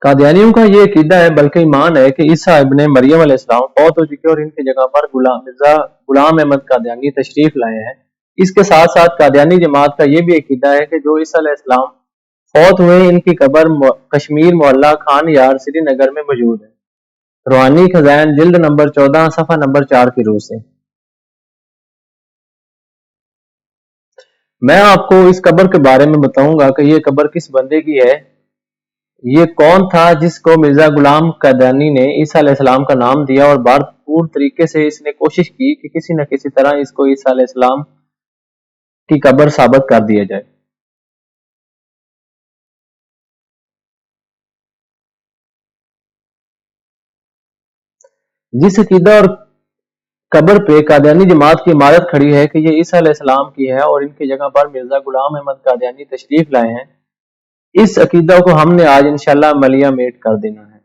قادیانیوں کا یہ عقیدہ ہے بلکہ ایمان ہے کہ عیسیٰ ابن مریم علیہ السلام فوت ہو چکے اور ان کی جگہ پر مرزا غلام احمد قادیانی تشریف لائے ہیں۔ اس کے ساتھ ساتھ قادیانی جماعت کا یہ بھی عقیدہ ہے کہ جو عیسیٰ علیہ السلام فوت ہوئے ان کی قبر کشمیر محلہ خان یار سری نگر میں موجود ہے۔ روحانی خزائن جلد نمبر 14 صفحہ نمبر 4 کی روح سے۔ میں آپ کو اس قبر کے بارے میں بتاؤں گا کہ یہ قبر کس بندے کی ہے۔ یہ کون تھا جس کو مرزا غلام قادیانی نے عیسیٰ علیہ السلام کا نام دیا اور بھرپور طریقے سے اس نے کوشش کی کہ کسی نہ کسی طرح اس کو عیسیٰ علیہ السلام کی قبر ثابت کر دیا جائے۔ جس عقیدہ اور قبر پہ قادیانی جماعت کی عمارت کھڑی ہے کہ یہ عیسیٰ علیہ السلام کی ہے اور ان کی جگہ پر مرزا غلام احمد قادیانی تشریف لائے ہیں، اس عقیدہ کو ہم نے آج انشاءاللہ عملیہ میٹ کر دینا ہے۔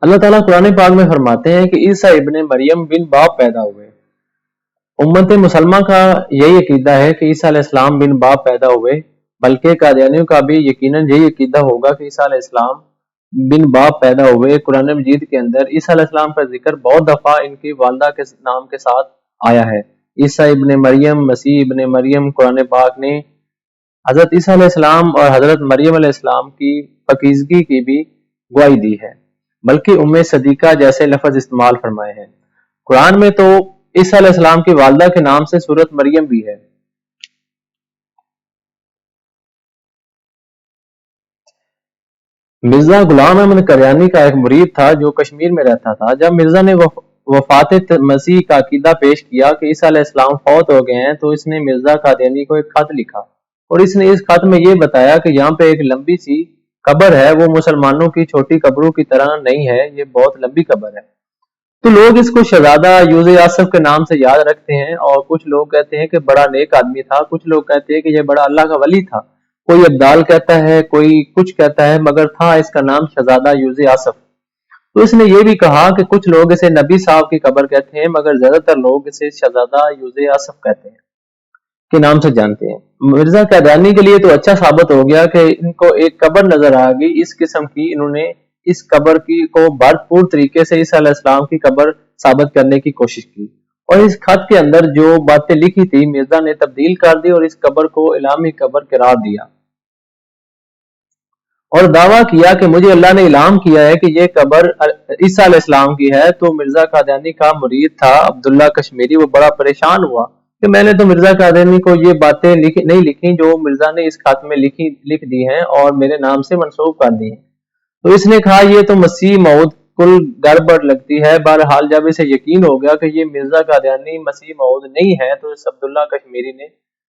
اللہ تعالیٰ قرآن پاک میں فرماتے ہیں کہ عیسیٰ ابن مریم بن باپ پیدا ہوئے۔ امت مسلمہ کا یہی عقیدہ ہے کہ عیسیٰ علیہ السلام بن باپ پیدا ہوئے، بلکہ قادیانیوں کا بھی یقیناً یہی عقیدہ ہوگا کہ عیسیٰ علیہ السلام بن باپ پیدا ہوئے۔ قرآن مجید کے اندر عیسیٰ علیہ السلام کا ذکر بہت دفعہ ان کی والدہ کے نام کے ساتھ آیا ہے۔ عیسیٰ ابن مریم، مسیح ابن مریم۔ قرآن پاک نے حضرت عیسیٰ علیہ السلام اور حضرت مریم علیہ السلام کی پاکیزگی کی بھی گواہی دی ہے، بلکہ ام صدیقہ جیسے لفظ استعمال فرمائے ہیں۔ قرآن میں تو عیسیٰ علیہ السلام کی والدہ کے نام سے سورۃ مریم بھی ہے۔ مرزا غلام احمد قادیانی کا ایک مرید تھا جو کشمیر میں رہتا تھا۔ جب مرزا نے وفات مسیح کا عقیدہ پیش کیا کہ عیسیٰ علیہ السلام فوت ہو گئے ہیں تو اس نے مرزا قادیانی کو ایک خط لکھا اور اس نے اس خط میں یہ بتایا کہ یہاں پہ ایک لمبی سی قبر ہے، وہ مسلمانوں کی چھوٹی قبروں کی طرح نہیں ہے، یہ بہت لمبی قبر ہے۔ تو لوگ اس کو شہزادہ یوسف آصف کے نام سے یاد رکھتے ہیں اور کچھ لوگ کہتے ہیں کہ بڑا نیک آدمی تھا، کچھ لوگ کہتے ہیں کہ یہ بڑا اللہ کا ولی تھا، کوئی ابدال کہتا ہے، کوئی کچھ کہتا ہے، مگر تھا اس کا نام شہزادہ یوسف آصف۔ تو اس نے یہ بھی کہا کہ کچھ لوگ اسے نبی صاحب کی قبر کہتے ہیں، مگر زیادہ تر لوگ اسے شہزادہ یوسف آصف کہتے ہیں کے نام سے جانتے ہیں۔ مرزا قادیانی کے لیے تو اچھا ثابت ہو گیا کہ ان کو ایک قبر نظر آ گئی اس قسم کی، انہوں نے اس قبر کی کو بھرپور طریقے سے عیسیٰ علیہ السلام کی قبر ثابت کرنے کی کوشش کی اور اس خط کے اندر جو باتیں لکھی تھی مرزا نے تبدیل کر دی اور اس قبر کو الہامی قبر قرار دیا اور دعویٰ کیا کہ مجھے اللہ نے اعلان کیا ہے کہ یہ قبر عیسیٰ علیہ السلام کی ہے۔ تو مرزا قادیانی کا مرید تھا عبداللہ کشمیری، وہ بڑا پریشان ہوا کہ میں نے تو مرزا قادیانی کو یہ باتیں نہیں لکھی جو مرزا نے اس خط میں لکھ دی ہیں اور میرے نام سے منسوب کر دی ہیں۔ تو اس نے کہا یہ تو مسیح موعود کل گڑبڑ لگتی ہے۔ بہرحال جب اسے یقین ہو گیا کہ یہ مرزا قادیانی مسیح موعود نہیں ہے تو اس عبداللہ کشمیری نے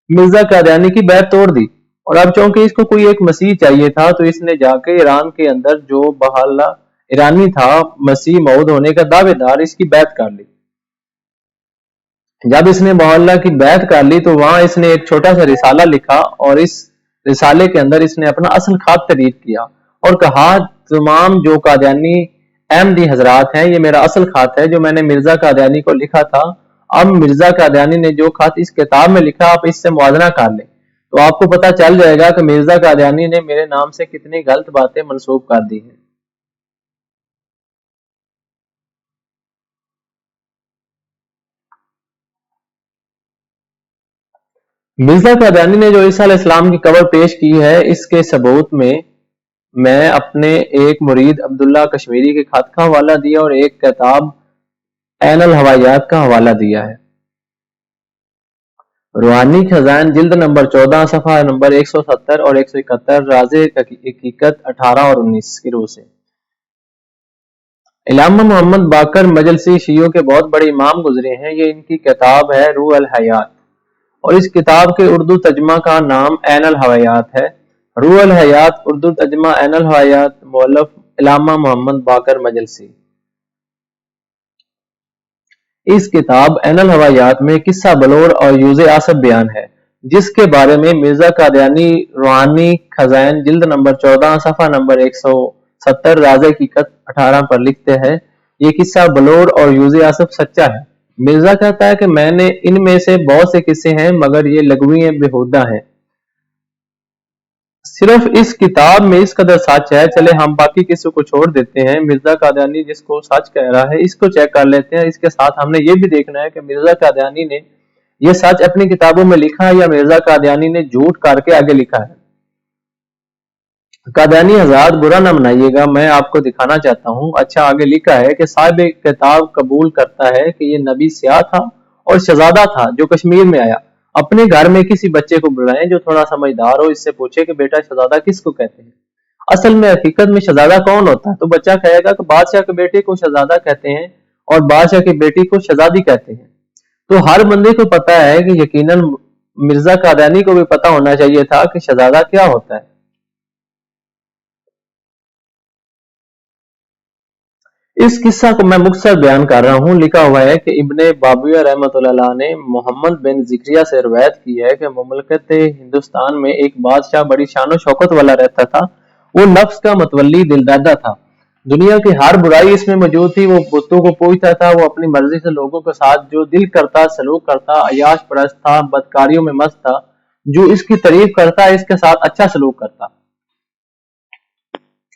مرزا قادیانی کی بیعت توڑ دی اور اب چونکہ اس کو کوئی ایک مسیح چاہیے تھا تو اس نے جا کے ایران کے اندر جو بحالہ ایرانی تھا مسیح موعود ہونے کا دعوے دار، اس کی بیعت کر لی۔ جب اس نے بحالہ کی بیعت کر لی تو وہاں اس نے ایک چھوٹا سا رسالہ لکھا اور اس رسالے کے اندر اس نے اپنا اصل خط تحریر کیا اور کہا تمام جو قادیانی احمدی حضرات ہیں، یہ میرا اصل خط ہے جو میں نے مرزا قادیانی کو لکھا تھا۔ اب مرزا قادیانی نے جو خط اس کتاب میں لکھا آپ اس سے موازنہ کر لیں تو آپ کو پتہ چل جائے گا کہ مرزا قادیانی نے میرے نام سے کتنی غلط باتیں منسوب کر دی ہیں۔ مرزا قادیانی نے جو عیسیٰ علیہ السلام کی قبر پیش کی ہے اس کے ثبوت میں اپنے ایک مرید عبداللہ کشمیری کے خط کا حوالہ دیا اور ایک کتاب عین الہوایات کا حوالہ دیا ہے۔ روحانی خزائن جلد نمبر 14 صفحہ نمبر 170 اور 171، راز حقیقت 18 اور 19 کی روح سے۔ علامہ محمد باقر مجلسی شیعوں کے بہت بڑے امام گزرے ہیں، یہ ان کی کتاب ہے روح الحیات اور اس کتاب کے اردو ترجمہ کا نام عین الہوایات ہے۔ روح الحیات اردو ترجمہ عین الہوایات، مؤلف علامہ محمد باقر مجلسی۔ اس کتاب عین الہوایات میں قصہ بلور اور یوسف آصف بیان ہے جس کے بارے میں مرزا قادیانی روحانی خزائن جلد نمبر 14 صفحہ نمبر 170 راز حقیقت 18 پر لکھتے ہیں یہ قصہ بلور اور یوسف آصف سچا ہے۔ مرزا کہتا ہے کہ میں نے ان میں سے بہت سے قصے ہیں مگر یہ لغوی ہیں، بیہودہ ہیں۔ صرف اس کتاب میں اس قدر سچ ہے، چلے ہم باقی کسی کو چھوڑ دیتے ہیں، مرزا قادیانی جس کو سچ کہہ رہا ہے اس کو چیک کر لیتے ہیں، اس کے ساتھ ہم نے یہ بھی دیکھنا ہے کہ مرزا قادیانی نے یہ سچ اپنی کتابوں میں لکھا ہے یا مرزا قادیانی نے جھوٹ کر کے آگے لکھا ہے۔ قادیانی حضرات برا نہ منائیے گا، میں آپ کو دکھانا چاہتا ہوں۔ اچھا آگے لکھا ہے کہ صاحب کتاب قبول کرتا ہے کہ یہ نبی سیاہ تھا اور شہزادہ تھا جو کشمیر میں آیا۔ اپنے گھر میں کسی بچے کو بلائیں جو تھوڑا سمجھدار ہو، اس سے پوچھے کہ بیٹا شہزادہ کس کو کہتے ہیں، اصل میں حقیقت میں شہزادہ کون ہوتا ہے؟ تو بچہ کہے گا کہ بادشاہ کے بیٹے کو شہزادہ کہتے ہیں اور بادشاہ کی بیٹی کو شہزادی کہتے ہیں۔ تو ہر بندے کو پتا ہے کہ یقیناً مرزا قادیانی کو بھی پتا ہونا چاہیے تھا کہ شہزادہ کیا ہوتا ہے۔ اس قصہ کو میں مختصر بیان کر رہا ہوں۔ لکھا ہوا ہے کہ ابن بابیہ رحمۃ اللہ نے محمد بن زکریا سے روایت کی ہے کہ مملکت ہندوستان میں ایک بادشاہ بڑی شان و شوکت والا رہتا تھا۔ وہ نفس کا متولی دلدادہ تھا، دنیا کی ہر برائی اس میں موجود تھی۔ وہ بتوں کو پوجتا تھا، وہ اپنی مرضی سے لوگوں کے ساتھ جو دل کرتا سلوک کرتا، عیاش پرست تھا، بدکاریوں میں مست تھا، جو اس کی تعریف کرتا اس کے ساتھ اچھا سلوک کرتا،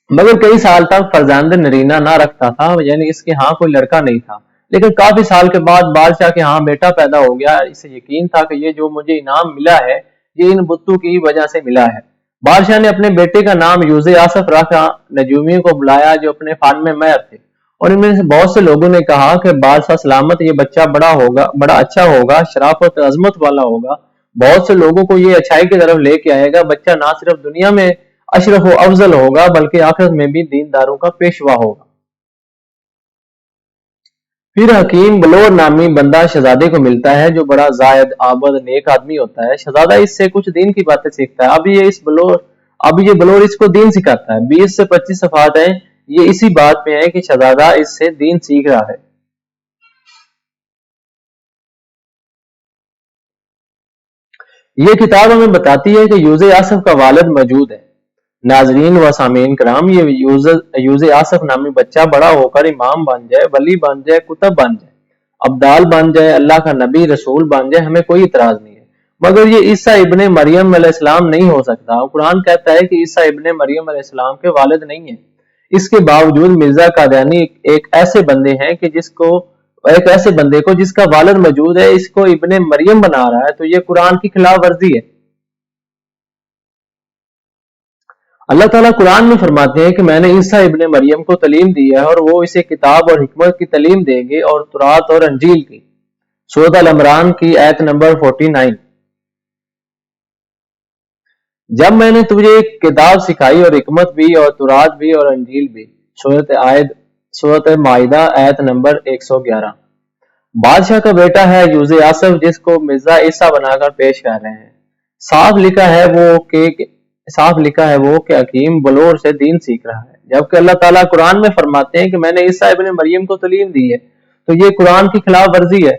مگر کئی سال تک فرزند نرینہ نہ رکھتا تھا، یعنی اس کے ہاں کوئی لڑکا نہیں تھا۔ لیکن کافی سال کے بعد بادشاہ کے ہاں بیٹا پیدا ہو گیا۔ اسے یقین تھا کہ یہ جو مجھے انعام ملا ہے یہ ان بتوں کی وجہ سے ملا ہے۔ بادشاہ نے اپنے بیٹے کا نام یوز آصف رکھا۔ نجومیوں کو بلایا جو اپنے فن میں ماہر تھے، اور ان میں سے بہت سے لوگوں نے کہا کہ بادشاہ سلامت، یہ بچہ بڑا اچھا ہوگا، شرافت عظمت والا ہوگا، بہت سے لوگوں کو یہ اچھائی کی طرف لے کے آئے گا۔ بچہ نہ صرف دنیا میں اشرف و افضل ہوگا بلکہ آخرت میں بھی دینداروں کا پیشوا ہوگا۔ پھر حکیم بلور نامی بندہ شہزادے کو ملتا ہے جو بڑا زاہد عابد نیک آدمی ہوتا ہے۔ شہزادہ اس سے کچھ دین کی باتیں سیکھتا ہے۔ اب یہ بلور اس کو دین سکھاتا ہے۔ 20 سے 25 صفحات ہیں، یہ اسی بات میں ہے کہ شہزادہ اس سے دین سیکھ رہا ہے۔ یہ کتاب ہمیں بتاتی ہے کہ یوز آصف کا والد موجود ہے۔ ناظرین و سامعین کرام، یہ یوز آصف نامی بچہ بڑا ہو کر امام بن جائے، ولی بن جائے، کتب بن جائے، ابدال بن جائے، اللہ کا نبی رسول بن جائے، ہمیں کوئی اعتراض نہیں ہے، مگر یہ عیسیٰ ابن مریم علیہ السلام نہیں ہو سکتا۔ قرآن کہتا ہے کہ عیسیٰ ابن مریم علیہ السلام کے والد نہیں ہیں۔ اس کے باوجود مرزا قادیانی ایک ایسے بندے کو جس کا والد موجود ہے اس کو ابن مریم بنا رہا ہے، تو یہ قرآن کی خلاف ورزی ہے۔ اللہ تعالیٰ قرآن میں فرماتے ہیں کہ میں نے عیسیٰ ابن مریم کو تعلیم دی ہے اور وہ اسے کتاب اور حکمت کی تعلیم دیں گے اور تورات اور انجیل کی۔ سورۃ ال-عمران کی آیت نمبر 49۔ جب میں نے تجھے کتاب سکھائی اور حکمت بھی اور تورات بھی اور انجیل بھی۔ سورۃ مائدہ آیت نمبر 111۔ بادشاہ کا بیٹا ہے یوز آصف جس کو مرزا عیسیٰ بنا کر پیش کر رہے ہیں۔ صاف لکھا ہے وہ کہ حکیم بلور سے دین سیکھ رہا ہے، جبکہ اللہ تعالیٰ قرآن میں فرماتے ہیں کہ میں نے عیسیٰ ابن مریم کو تعلیم دی ہے، تو یہ قرآن کی خلاف ورزی ہے۔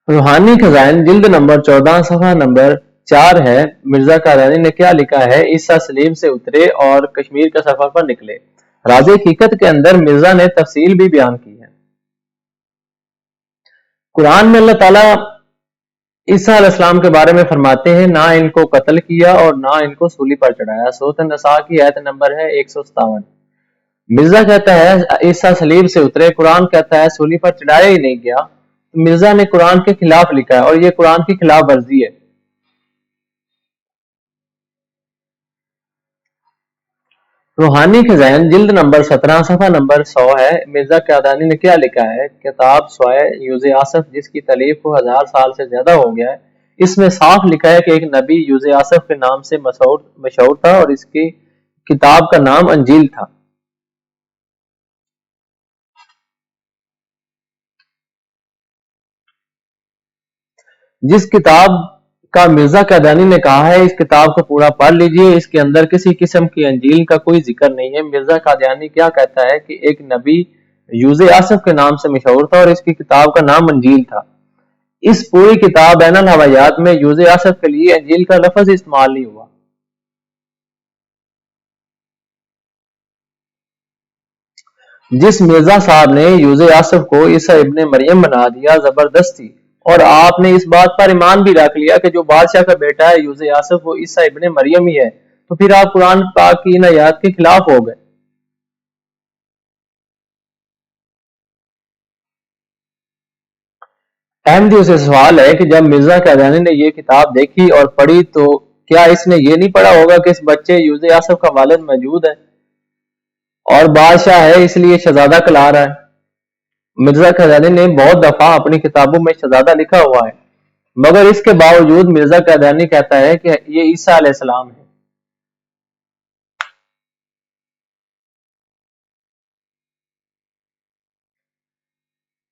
روحانی خزائن جلد نمبر 14 صفحہ نمبر 4 ہے۔ مرزا قادیانی نے کیا لکھا ہے؟ عیسیٰ سلیم سے اترے اور کشمیر کا سفر پر نکلے۔ راز حقیقت کے اندر مرزا نے تفصیل بھی بیان کی ہے۔ قرآن میں اللہ تعالیٰ عیسیٰ علیہ السلام کے بارے میں فرماتے ہیں نہ ان کو قتل کیا اور نہ ان کو سولی پر چڑھایا۔ سورۃ النساء کی آیت نمبر ہے 157۔ مرزا کہتا ہے عیسیٰ صلیب سے اترے، قرآن کہتا ہے سولی پر چڑھایا ہی نہیں گیا۔ مرزا نے قرآن کے خلاف لکھا ہے اور یہ قرآن کی خلاف ورزی ہے۔ روحانی خزائن جلد نمبر 17 صفحہ نمبر 100 ہے۔ مرزا قادیانی نے کیا لکھا ہے؟ کتاب سوائے یوز آصف جس کی تالیف کو 1000 سال سے زیادہ ہو گیا ہے، اس میں صاف لکھا ہے کہ ایک نبی یوز آصف کے نام سے مشہور تھا اور اس کی کتاب کا نام انجیل تھا۔ جس کتاب کا مرزا قادیانی نے کہا ہے اس کتاب کو پورا پڑھ لیجئے، اس کے اندر کسی قسم کی انجیل کا کوئی ذکر نہیں ہے۔ مرزا قادیانی کیا کہتا ہے کہ ایک نبی یوز آصف کے نام سے مشہور تھا اور اس کی کتاب کا نام انجیل تھا۔ اس پوری کتاب بین الحوایات میں یوز آصف کے لیے انجیل کا لفظ استعمال نہیں ہوا۔ جس مرزا صاحب نے یوز آصف کو عیسیٰ ابن مریم بنا دیا زبردستی، اور آپ نے اس بات پر ایمان بھی رکھ لیا کہ جو بادشاہ کا بیٹا ہے یوز آصف وہ عیسیٰ ابن مریم ہی ہے، تو پھر آپ قرآن پاک کی ان آیات کے خلاف ہو گئے۔ احمدیوں سے سوال ہے کہ جب مرزا قادیانی نے یہ کتاب دیکھی اور پڑھی تو کیا اس نے یہ نہیں پڑھا ہوگا کہ اس بچے یوز آصف کا والد موجود ہے اور بادشاہ ہے، اس لیے شہزادہ کہلا رہا ہے؟ مرزا قادیانی نے بہت دفعہ اپنی کتابوں میں شہزادہ لکھا ہوا ہے، مگر اس کے باوجود مرزا قادیانی کہتا ہے کہ یہ عیسیٰ علیہ السلام ہے۔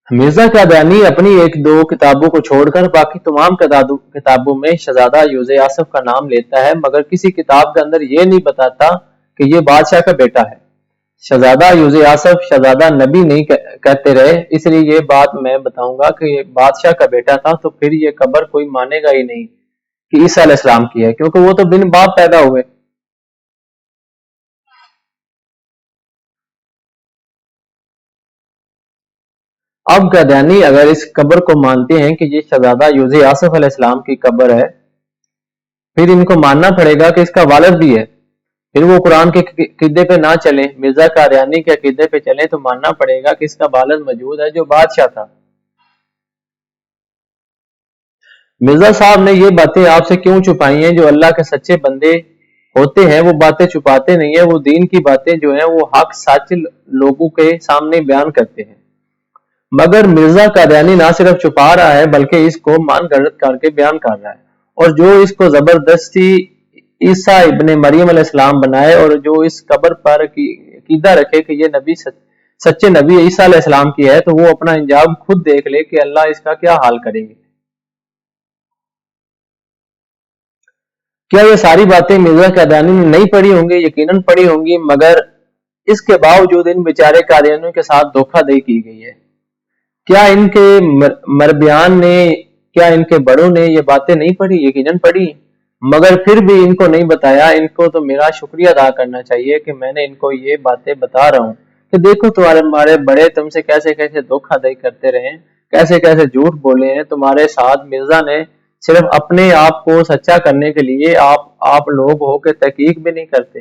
مرزا قادیانی اپنی ایک دو کتابوں کو چھوڑ کر باقی تمام کتابوں میں شہزادہ یوز آصف کا نام لیتا ہے، مگر کسی کتاب کے اندر یہ نہیں بتاتا کہ یہ بادشاہ کا بیٹا ہے۔ شہزادہ یوز آصف شہزادہ نبی نہیں کہتے رہے، اس لیے یہ بات میں بتاؤں گا کہ یہ بادشاہ کا بیٹا تھا، تو پھر یہ قبر کوئی مانے گا ہی نہیں کہ عیسیٰ علیہ السلام کی ہے، کیونکہ وہ تو بن باپ پیدا ہوئے۔ اب قادیانی اگر اس قبر کو مانتے ہیں کہ یہ شہزادہ یوز آصف علیہ السلام کی قبر ہے، پھر ان کو ماننا پڑے گا کہ اس کا والد بھی ہے۔ پھر وہ قرآن کے عقیدے پہ نہ چلیں، مرزا قادیانی کے عقیدے پہ چلیں، تو ماننا پڑے گا کہ اس کا والد موجود ہے جو بادشاہ تھا۔ مرزا صاحب نے یہ باتیں آپ سے کیوں چھپائی ہیں؟ جو اللہ کے سچے بندے ہوتے ہیں وہ باتیں چھپاتے نہیں ہیں، وہ دین کی باتیں جو ہیں وہ حق سچ لوگوں کے سامنے بیان کرتے ہیں۔ مگر مرزا قادیانی نہ صرف چھپا رہا ہے بلکہ اس کو مان گھڑت کر کے بیان کر رہا ہے، اور جو اس کو زبردستی عیسیٰ ابن مریم علیہ السلام بنائے اور جو اس قبر پر عقیدہ رکھے کہ یہ نبی سچے نبی عیسیٰ علیہ السلام کی ہے، تو وہ اپنا انجام خود دیکھ لے کہ اللہ اس کا کیا حال کریں گے۔ کیا یہ ساری باتیں مرزا قادیانی نے نہیں پڑھی ہوں گی؟ یقیناً پڑھی ہوں گی، مگر اس کے باوجود ان بیچارے قادیانیوں کے ساتھ دھوکہ دہی کی گئی ہے۔ کیا ان کے مربیان نے، کیا ان کے بڑوں نے یہ باتیں نہیں پڑھی؟ یقیناً پڑھی، مگر پھر بھی ان کو نہیں بتایا۔ ان کو تو میرا شکریہ ادا کرنا چاہیے کہ میں نے ان کو یہ باتیں بتا رہا ہوں کہ دیکھو تمہارے بڑے تم سے کیسے کیسے دھوکہ دہی کرتے رہے ہیں، کیسے کیسے جھوٹ بولے ہیں تمہارے ساتھ۔ مرزا نے صرف اپنے آپ کو سچا کرنے کے لیے آپ لوگ ہو کے تحقیق بھی نہیں کرتے۔